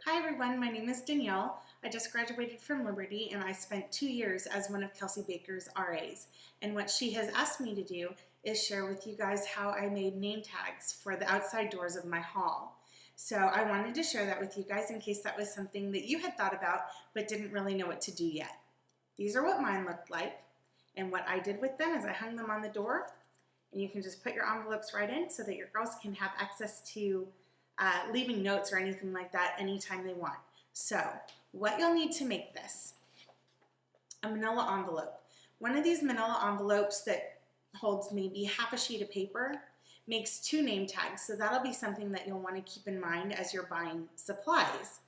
Hi everyone, my name is Danielle. I just graduated from Liberty and I spent 2 years as one of Kelsey Baker's RAs. And what she has asked me to do is share with you guys how I made name tags for the outside doors of my hall. So I wanted to share that with you guys in case that was something that you had thought about but didn't really know what to do yet. These are what mine looked like, and what I did with them is I hung them on the door, and you can just put your envelopes right in so that your girls can have access to leaving notes or anything like that anytime they want. So what you'll need to make this, a manila envelope. One of these manila envelopes that holds maybe half a sheet of paper makes 2 name tags, so that'll be something that you'll want to keep in mind as you're buying supplies.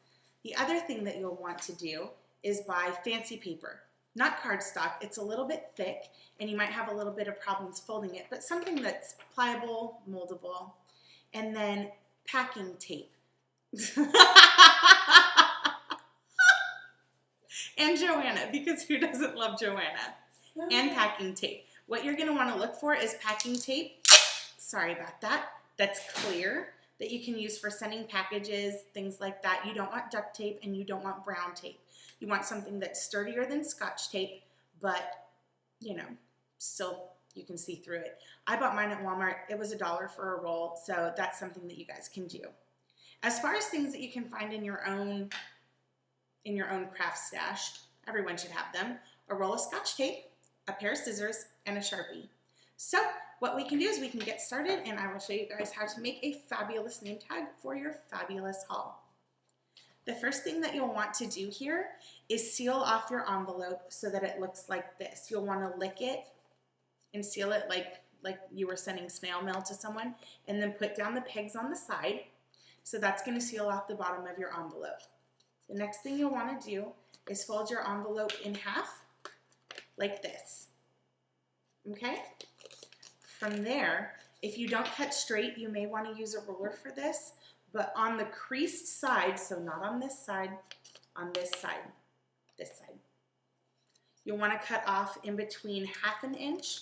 The other thing that you'll want to do is buy fancy paper. Not cardstock, it's a little bit thick and you might have a little bit of problems folding it, but something that's pliable, moldable, and then packing tape. And Joanna, because who doesn't love Joanna? And packing tape. What you're going to want to look for is packing tape, sorry about that, that's clear, that you can use for sending packages, things like that. You don't want duct tape and you don't want brown tape. You want something that's sturdier than Scotch tape, but, you know, still you can see through it. I bought mine at Walmart. It was $1 for a roll, so that's something that you guys can do. As far as things that you can find in your own craft stash, everyone should have them: a roll of Scotch tape, a pair of scissors, and a Sharpie. So what we can do is we can get started, and I will show you guys how to make a fabulous name tag for your fabulous haul. The first thing that you'll want to do here is seal off your envelope so that it looks like this. You'll want to lick it and seal it like you were sending snail mail to someone, and then put down the pegs on the side. So that's going to seal off the bottom of your envelope. The next thing you'll want to do is fold your envelope in half like this. Okay? From there, if you don't cut straight, you may want to use a ruler for this, but on the creased side, so not on this side, on this side, you'll want to cut off in between 1/2 inch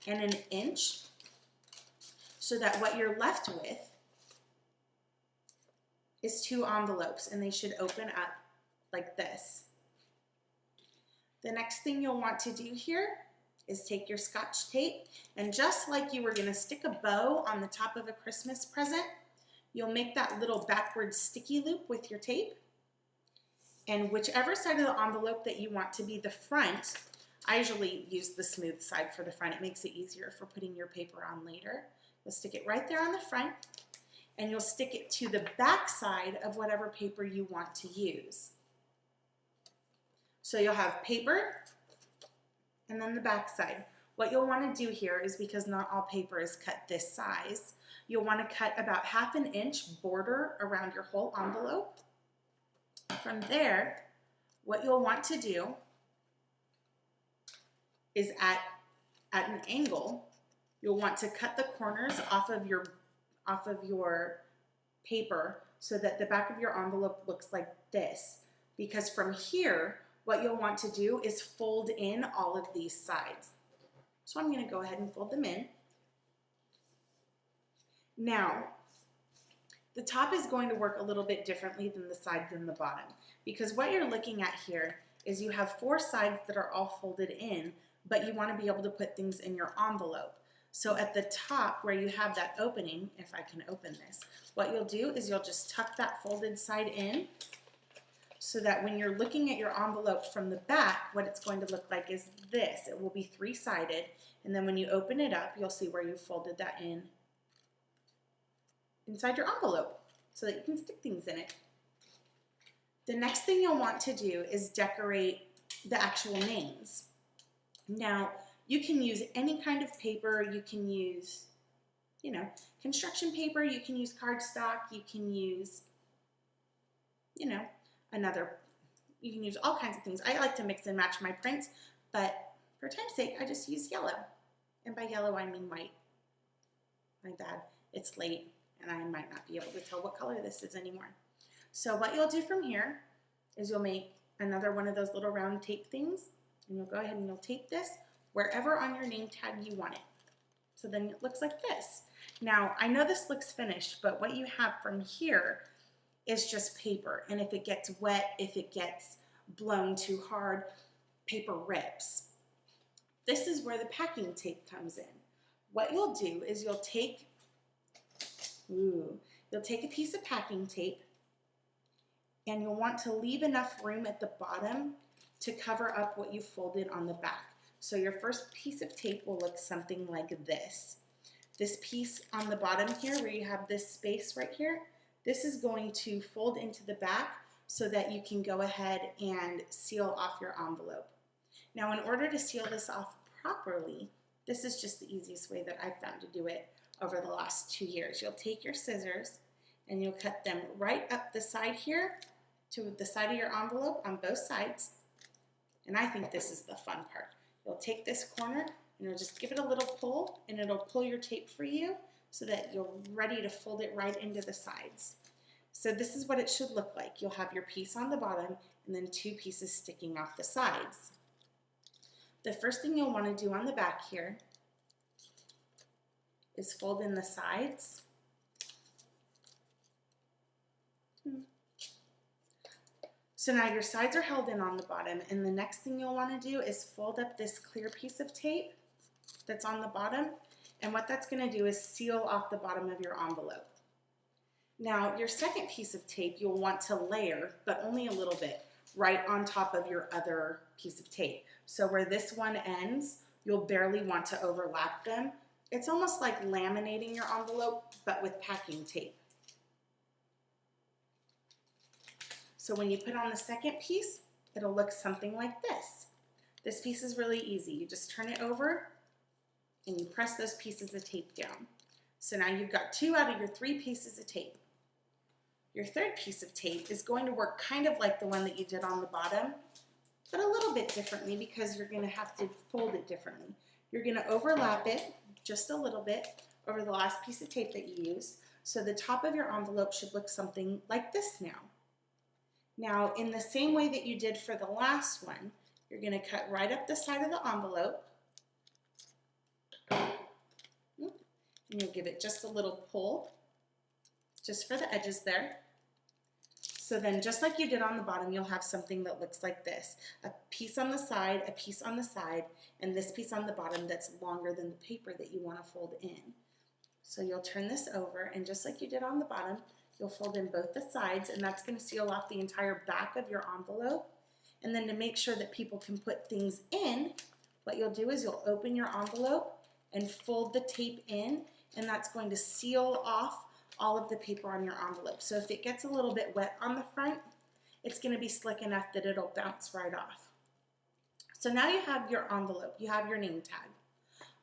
and 1 inch so that what you're left with is 2 envelopes, and they should open up like this. The next thing you'll want to do here is take your Scotch tape, and just like you were going to stick a bow on the top of a Christmas present, you'll make that little backward sticky loop with your tape, and whichever side of the envelope that you want to be the front, I usually use the smooth side for the front. It makes it easier for putting your paper on later. You'll stick it right there on the front, and you'll stick it to the back side of whatever paper you want to use. So you'll have paper and then the back side. What you'll want to do here is, because not all paper is cut this size, you'll want to cut about 1/2 inch border around your whole envelope. From there, what you'll want to do is at an angle, you'll want to cut the corners off of your paper so that the back of your envelope looks like this. Because from here, what you'll want to do is fold in all of these sides. So I'm going to go ahead and fold them in. Now, the top is going to work a little bit differently than the sides and the bottom, because what you're looking at here is you have 4 sides that are all folded in, but you want to be able to put things in your envelope. So at the top where you have that opening, if I can open this, what you'll do is you'll just tuck that folded side in, so that when you're looking at your envelope from the back, what it's going to look like is this. It will be 3-sided, and then when you open it up, you'll see where you folded that in inside your envelope so that you can stick things in it. The next thing you'll want to do is decorate the actual names. Now, you can use any kind of paper. You can use, construction paper. You can use cardstock. You can use, you can use all kinds of things. I like to mix and match my prints, but for time's sake, I just use yellow. And by yellow, I mean white. My bad. It's late, and I might not be able to tell what color this is anymore. So what you'll do from here is you'll make another one of those little round tape things, and you'll go ahead and you'll tape this wherever on your name tag you want it. So then it looks like this. Now, I know this looks finished, but what you have from here is just paper. And if it gets wet, if it gets blown too hard, paper rips. This is where the packing tape comes in. What you'll do is you'll take a piece of packing tape, and you'll want to leave enough room at the bottom to cover up what you folded on the back. So your first piece of tape will look something like this. This piece on the bottom here, where you have this space right here, this is going to fold into the back so that you can go ahead and seal off your envelope. Now, in order to seal this off properly, this is just the easiest way that I've found to do it over the last 2 years. You'll take your scissors and you'll cut them right up the side here to the side of your envelope on both sides. And I think this is the fun part. You'll take this corner and you'll just give it a little pull, and it'll pull your tape for you so that you're ready to fold it right into the sides. So this is what it should look like. You'll have your piece on the bottom and then 2 pieces sticking off the sides. The first thing you'll want to do on the back here is fold in the sides. So now your sides are held in on the bottom, and the next thing you'll want to do is fold up this clear piece of tape that's on the bottom, and what that's going to do is seal off the bottom of your envelope. Now your second piece of tape you'll want to layer, but only a little bit, right on top of your other piece of tape. So where this one ends, you'll barely want to overlap them. It's almost like laminating your envelope, but with packing tape. So when you put on the second piece, it'll look something like this. This piece is really easy. You just turn it over and you press those pieces of tape down. So now you've got 2 out of your 3 pieces of tape. Your third piece of tape is going to work kind of like the one that you did on the bottom, but a little bit differently because you're going to have to fold it differently. You're going to overlap it just a little bit over the last piece of tape that you used, so the top of your envelope should look something like this now. Now, in the same way that you did for the last one, you're going to cut right up the side of the envelope, and you'll give it just a little pull, just for the edges there. So then, just like you did on the bottom, you'll have something that looks like this. A piece on the side, a piece on the side, and this piece on the bottom that's longer than the paper that you want to fold in. So you'll turn this over, and just like you did on the bottom, you'll fold in both the sides, and that's going to seal off the entire back of your envelope. And then to make sure that people can put things in, what you'll do is you'll open your envelope and fold the tape in, and that's going to seal off all of the paper on your envelope. So if it gets a little bit wet on the front, it's going to be slick enough that it'll bounce right off. So now you have your envelope, you have your name tag.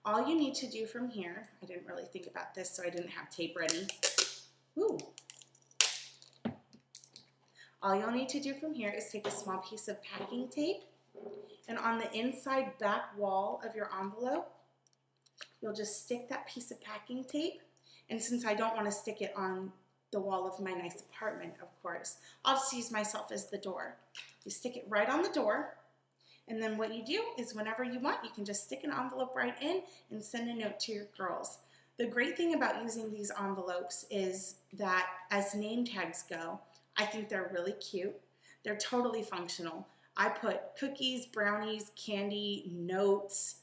All you need to do from here, I didn't really think about this, so I didn't have tape ready. Ooh. All you'll need to do from here is take a small piece of packing tape, and on the inside back wall of your envelope, you'll just stick that piece of packing tape. And since I don't want to stick it on the wall of my nice apartment, of course, I'll just use myself as the door. You stick it right on the door, and then what you do is whenever you want, you can just stick an envelope right in and send a note to your girls. The great thing about using these envelopes is that as name tags go, I think they're really cute. They're totally functional. I put cookies, brownies, candy, notes,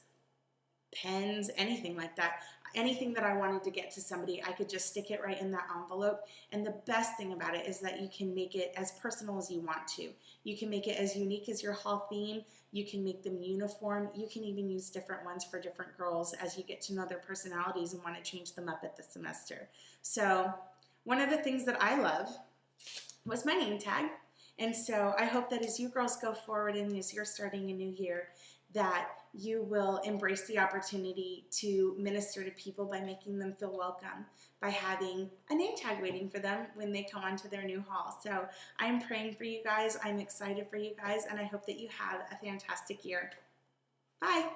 pens, anything like that. Anything that I wanted to get to somebody, I could just stick it right in that envelope. And the best thing about it is that you can make it as personal as you want to. You can make it as unique as your hall theme. You can make them uniform. You can even use different ones for different girls as you get to know their personalities and want to change them up at the semester. So one of the things that I love was my name tag. And so I hope that as you girls go forward and as you're starting a new year, that you will embrace the opportunity to minister to people by making them feel welcome, by having a name tag waiting for them when they come onto their new hall. So I'm praying for you guys. I'm excited for you guys, and I hope that you have a fantastic year. Bye.